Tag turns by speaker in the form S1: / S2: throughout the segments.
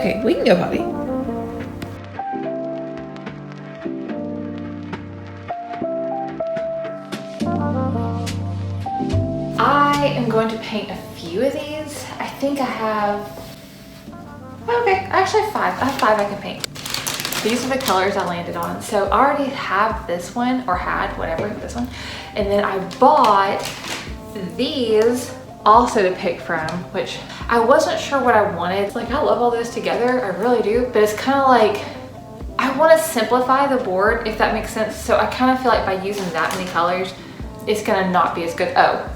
S1: Okay, we can go potty. I am going to paint a few of these. I think I have, okay, I actually have 5. I have 5 I can paint. These are the colors I landed on. So I already have this one, or had, whatever, this one. And then I bought these also to pick from, which I wasn't sure what I wanted. Like, I love all those together, I really do. But it's kind of like, I want to simplify the board, if that makes sense. So I kind of feel like by using that many colors, it's gonna not be as good. Oh,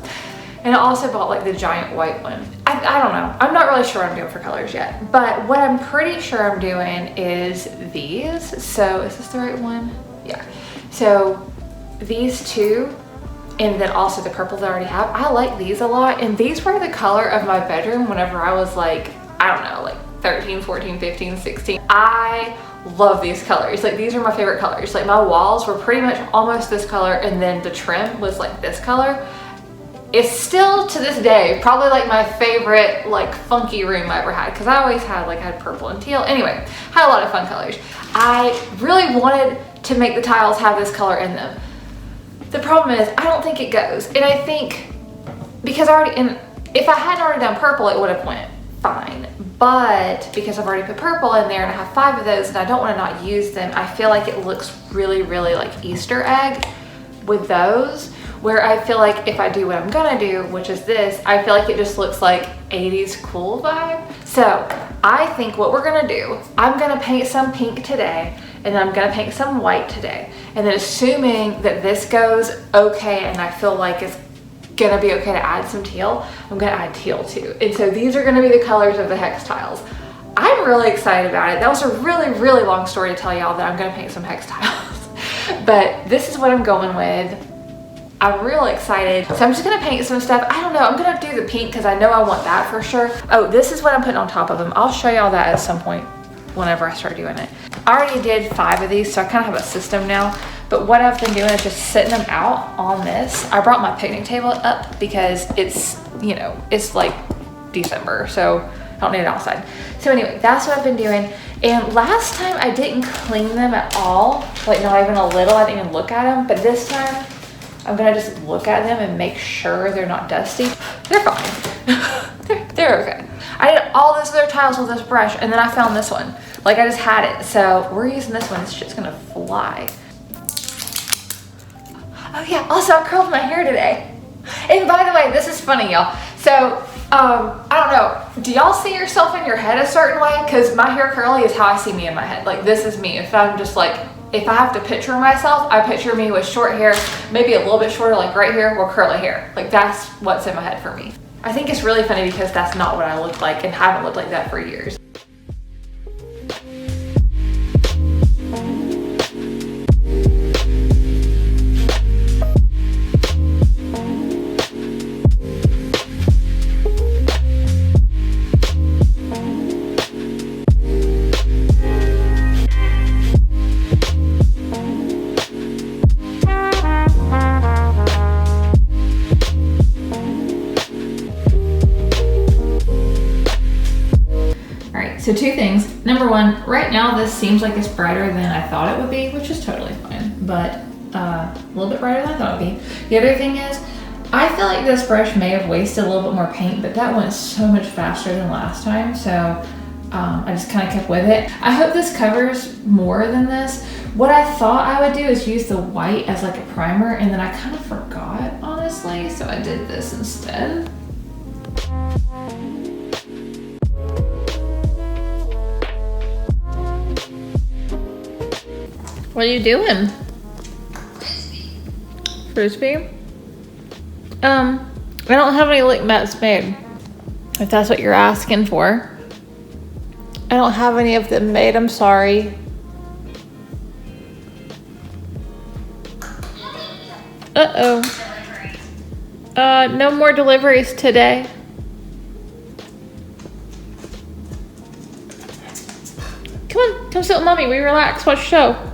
S1: and I also bought like the giant white one. I don't know. I'm not really sure what I'm doing for colors yet, but what I'm pretty sure I'm doing is these. So is this the right one? Yeah. So these two, and then also the purple that I already have. I like these a lot, and these were the color of my bedroom whenever I was like, I don't know, like 13, 14, 15, 16. I love these colors. Like, these are my favorite colors. Like, my walls were pretty much almost this color, and then the trim was like this color. It's still to this day probably like my favorite like funky room I ever had, because I always had purple and teal. Anyway, had a lot of fun colors. I really wanted to make the tiles have this color in them. The problem is I don't think it goes, and I think because if I hadn't already done purple, it would have went fine, but because I've already put purple in there and I have 5 of those and I don't want to not use them, I feel like it looks really like Easter egg with those, where I feel like if I do what I'm gonna do, which is this, I feel like it just looks like 80s cool vibe. So I think what we're gonna do, I'm gonna paint some pink today, and then I'm gonna paint some white today. And then assuming that this goes okay and I feel like it's gonna be okay to add some teal, I'm gonna add teal too. And so these are gonna be the colors of the hex tiles. I'm really excited about it. That was a really long story to tell y'all that I'm gonna paint some hex tiles. But this is what I'm going with. I'm really excited. So I'm just gonna paint some stuff. I don't know, I'm gonna do the pink because I know I want that for sure. Oh, this is what I'm putting on top of them. I'll show y'all that at some point whenever I start doing it. I already did 5 of these, so I kind of have a system now. But what I've been doing is just sitting them out on this. I brought my picnic table up because it's, you know, it's like December, so I don't need it outside. So anyway, that's what I've been doing. And last time I didn't clean them at all, like not even a little. I didn't even look at them. But this time I'm gonna just look at them and make sure they're not dusty. They're fine. they're okay. I did all those other tiles with this brush, and then I found this one. Like, I just had it. So we're using this one. This shit's gonna fly. Oh yeah, also I curled my hair today. And by the way, this is funny, y'all. So, I don't know, do y'all see yourself in your head a certain way? Because my hair curly is how I see me in my head. Like, this is me. If I'm just like, if I have to picture myself, I picture me with short hair, maybe a little bit shorter, like right here, or curly hair. Like, that's what's in my head for me. I think it's really funny because that's not what I look like and haven't looked like that for years. So 2 things. Number 1, right now this seems like it's brighter than I thought it would be, which is totally fine, but a little bit brighter than I thought it would be. The other thing is, I feel like this brush may have wasted a little bit more paint, but that went so much faster than last time, so I just kind of kept with it. I hope this covers more than this. What I thought I would do is use the white as like a primer, and then I kind of forgot, honestly, so I did this instead. What are you doing? Frisbee? I don't have any lick mats made, if that's what you're asking for. I don't have any of them made, I'm sorry. Uh-oh. No more deliveries today. Come on, come sit with mommy, we relax, watch a show.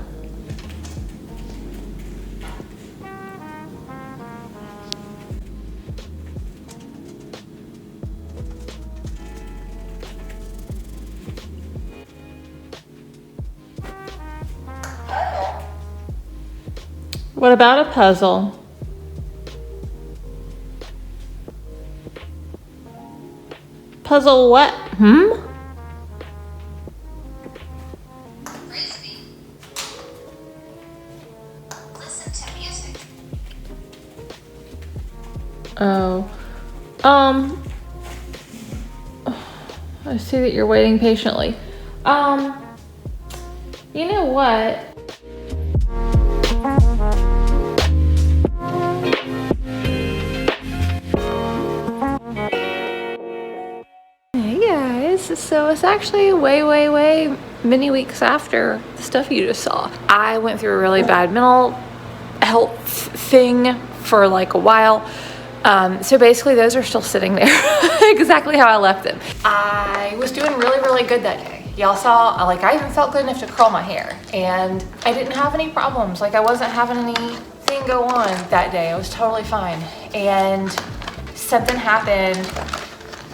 S1: What about a puzzle? Puzzle what?
S2: Frisbee. Listen to music.
S1: Oh. I see that you're waiting patiently. You know what? Hey guys, so it's actually way many weeks after the stuff you just saw. I went through a really bad mental health thing for like a while. So basically those are still sitting there exactly how I left them. I was doing really good that day. Y'all saw, like, I even felt good enough to curl my hair, and I didn't have any problems. Like, I wasn't having anything go on that day. I was totally fine. And something happened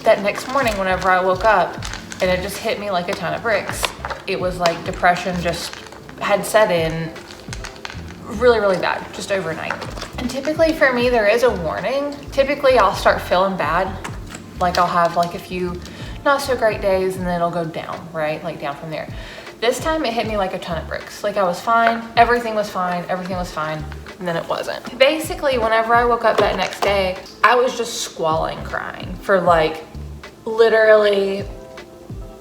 S1: that next morning whenever I woke up, and it just hit me like a ton of bricks. It was like depression just had set in really bad, just overnight. And typically for me, there is a warning. Typically I'll start feeling bad. Like I'll have like a few not so great days and then it'll go down, right? Like down from there. This time it hit me like a ton of bricks. Like I was fine, everything was fine, and then it wasn't. Basically, whenever I woke up that next day, I was just squalling crying for like literally,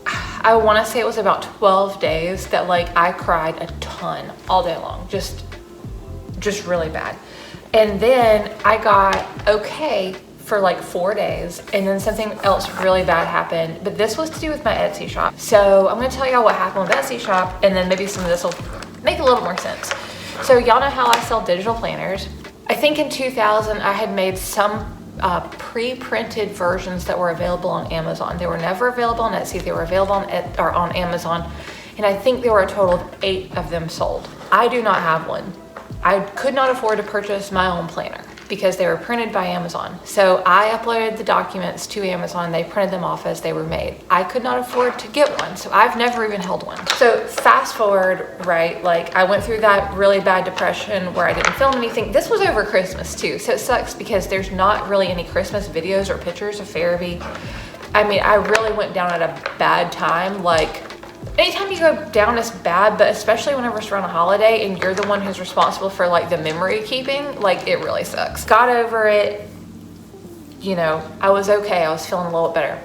S1: I wanna say it was about 12 days that like I cried a ton all day long, just really bad. And then I got okay for like 4 days, and then something else really bad happened, but this was to do with my Etsy shop. So I'm gonna tell y'all what happened with Etsy shop, and then maybe some of this will make a little more sense. So y'all know how I sell digital planners. I think in 2000 I had made some pre-printed versions that were available on Amazon. They were never available on Etsy, they were available on Amazon, and I think there were a total of 8 of them sold. I do not have one. I could not afford to purchase my own planner because they were printed by Amazon. So I uploaded the documents to Amazon, they printed them off as they were made. I could not afford to get one, so I've never even held one. So fast forward, right, like I went through that really bad depression where I didn't film anything. This was over Christmas too, so it sucks because there's not really any Christmas videos or pictures of Pharabys. I mean, I really went down at a bad time. Like, anytime you go down is bad, but especially whenever it's around a holiday and you're the one who's responsible for like the memory keeping, like it really sucks. Got over it, you know, I was okay. I was feeling a little bit better.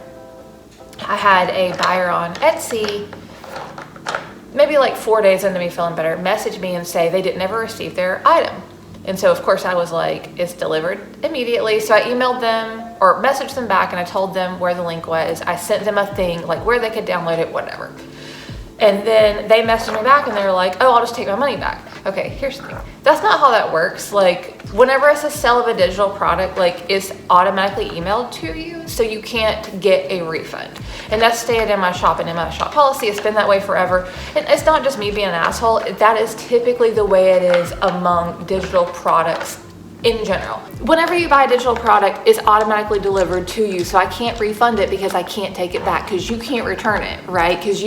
S1: I had a buyer on Etsy, maybe like 4 days into me feeling better, message me and say they didn't ever receive their item. And so of course I was like, it's delivered immediately. So I emailed them or messaged them back and I told them where the link was. I sent them a thing like where they could download it, whatever. And then they messaged me back and they were like, oh, I'll just take my money back. Okay, here's the thing. That's not how that works. Like whenever it's a sale of a digital product, like it's automatically emailed to you, so you can't get a refund. And that's stated in my shop and in my shop policy. It's been that way forever. And it's not just me being an asshole. That is typically the way it is among digital products in general. Whenever you buy a digital product, it's automatically delivered to you. So I can't refund it because I can't take it back because you can't return it, right? Because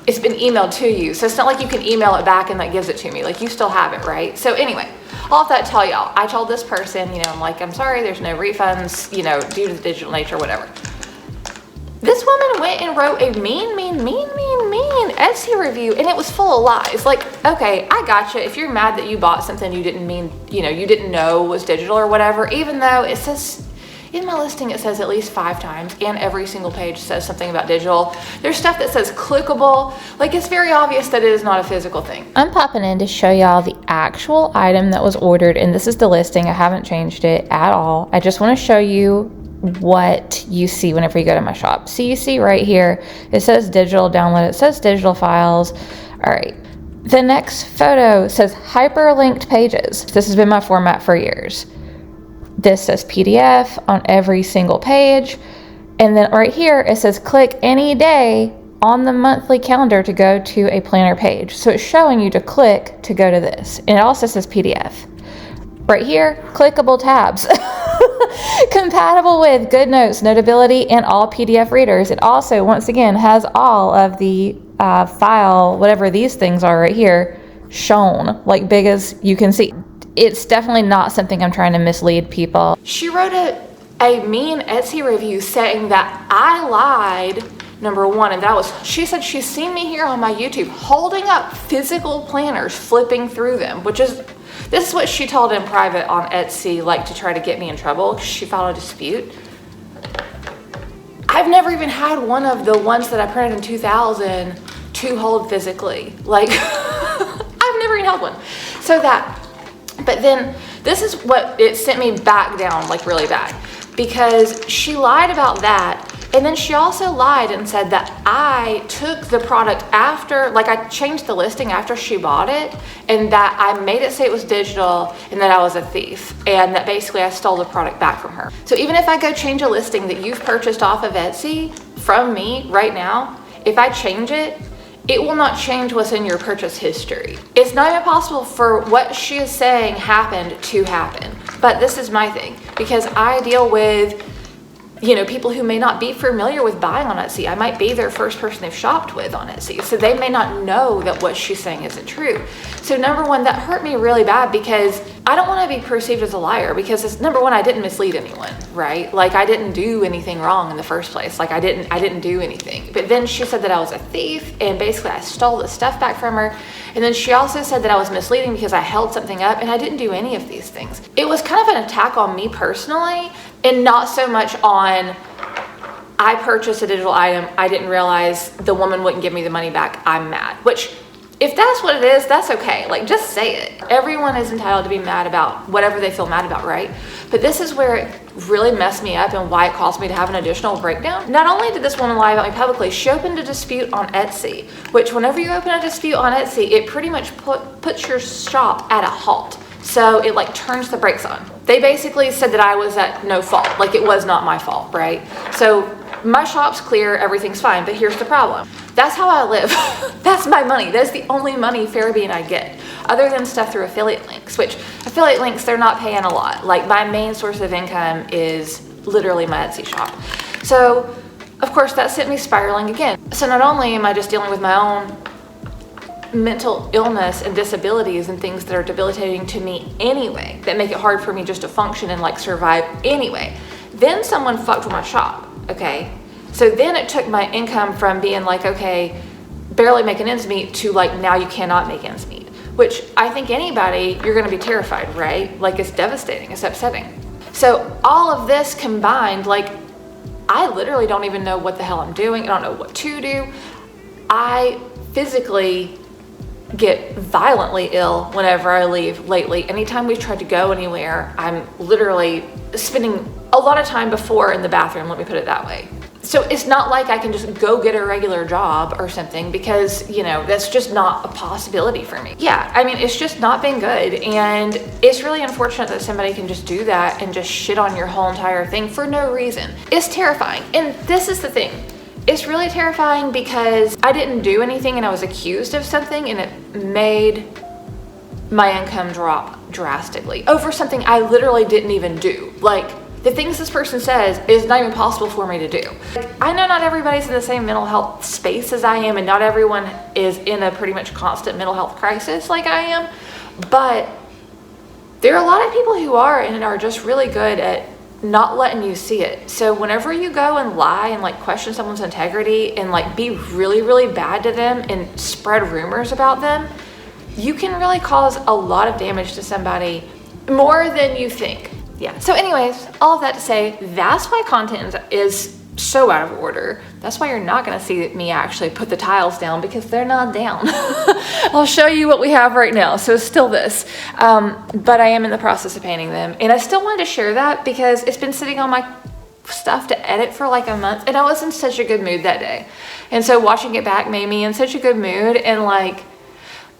S1: it's been emailed to you. So it's not like you can email it back and that gives it to me. Like you still have it, right? So anyway, all of that to tell y'all, I told this person, you know, I'm like, I'm sorry, there's no refunds, you know, due to the digital nature, whatever. This woman went and wrote a mean Etsy review, and it was full of lies. Like, okay, I gotcha. If you're mad that you bought something you didn't mean, you know, you didn't know was digital or whatever, even though it says, in my listing, it says at least 5 times, and every single page says something about digital. There's stuff that says clickable. Like, it's very obvious that it is not a physical thing. I'm popping in to show y'all the actual item that was ordered, and this is the listing. I haven't changed it at all. I just want to show you what you see whenever you go to my shop. So you see right here, it says digital download, it says digital files. All right. The next photo says hyperlinked pages. This has been my format for years. This says PDF on every single page. And then right here, it says click any day on the monthly calendar to go to a planner page. So it's showing you to click to go to this. And it also says PDF. Right here, clickable tabs. Compatible with GoodNotes, Notability, and all PDF readers. It also, once again, has all of the file, whatever these things are right here, shown, like big as you can see. it's definitely not something I'm trying to mislead people. She wrote a mean Etsy review saying that I lied, number one, and she said she's seen me here on my YouTube holding up physical planners, flipping through them, this is what she told in private on Etsy, like to try to get me in trouble. She filed a dispute. I've never even had one of the ones that I printed in 2000 to hold physically. Like, I've never even held one. But then this is what it sent me back down, like really bad, because she lied about that. And then she also lied and said that I took the product after, like I changed the listing after she bought it, and that I made it say it was digital and that I was a thief, and that basically I stole the product back from her. So even if I go change a listing that you've purchased off of Etsy from me right now, if I change it, it will not change what's in your purchase history. It's not even possible for what she is saying happened to happen. But this is my thing, because I deal with people who may not be familiar with buying on Etsy. I might be their first person they've shopped with on Etsy, so they may not know that what she's saying isn't true. So number one, that hurt me really bad, because I don't want to be perceived as a liar, because number one, I didn't mislead anyone, right? Like I didn't do anything wrong in the first place. Like I didn't do anything. But then she said that I was a thief, and basically I stole the stuff back from her. And then she also said that I was misleading because I held something up, and I didn't do any of these things. It was kind of an attack on me personally, and not so much on, I purchased a digital item, I didn't realize the woman wouldn't give me the money back, I'm mad. Which, if that's what it is, that's okay. Like, just say it. Everyone is entitled to be mad about whatever they feel mad about, right? But this is where it really messed me up and why it caused me to have an additional breakdown. Not only did this woman lie about me publicly, she opened a dispute on Etsy, which whenever you open a dispute on Etsy, it pretty much puts your shop at a halt. So it like turns the brakes on. They basically said that I was at no fault, like it was not my fault, right? So my shop's clear, everything's fine, but here's the problem. That's how I live. That's my money. That's the only money Pharabys and I get, other than stuff through affiliate links, which affiliate links, they're not paying a lot. Like my main source of income is literally my Etsy shop. So of course that sent me spiraling again. So not only am I just dealing with my own mental illness and disabilities and things that are debilitating to me anyway, that make it hard for me just to function and like survive anyway. Then someone fucked with my shop, okay? So then it took my income from being like, okay, barely making ends meet, to like now you cannot make ends meet, which I think anybody, you're gonna be terrified, right? Like it's devastating, it's upsetting. So all of this combined, like I literally don't even know what the hell I'm doing. I don't know what to do. I physically get violently ill whenever I leave lately. Anytime we've tried to go anywhere, I'm literally spending a lot of time before in the bathroom, let me put it that way. So it's not like I can just go get a regular job or something, because that's just not a possibility for me. Yeah, I mean, it's just not been good, and it's really unfortunate that somebody can just do that and just shit on your whole entire thing for no reason. It's terrifying, and this is the thing. It's really terrifying because I didn't do anything and I was accused of something, and it made my income drop drastically over something I literally didn't even do. Like the things this person says is not even possible for me to do. I know not everybody's in the same mental health space as I am, and not everyone is in a pretty much constant mental health crisis like I am, but there are a lot of people who are, and are just really good at not letting you see it. So whenever you go and lie and like question someone's integrity and like be really, really bad to them and spread rumors about them, you can really cause a lot of damage to somebody, more than you think. Yeah. So anyways, all of that to say, that's why content is so out of order. That's why you're not gonna see me actually put the tiles down, because they're not down. I'll show you what we have right now. So it's still this, but I am in the process of painting them, and I still wanted to share that because it's been sitting on my stuff to edit for like a month, and I was in such a good mood that day. And so watching it back made me in such a good mood, and like,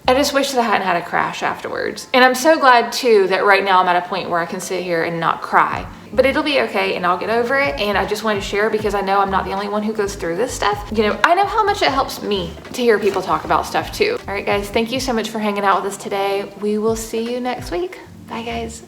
S1: I just wish that I hadn't had a crash afterwards. And I'm so glad too that right now I'm at a point where I can sit here and not cry. But it'll be okay, and I'll get over it. And I just wanted to share because I know I'm not the only one who goes through this stuff. I know how much it helps me to hear people talk about stuff too. All right, guys, thank you so much for hanging out with us today. We will see you next week. Bye, guys.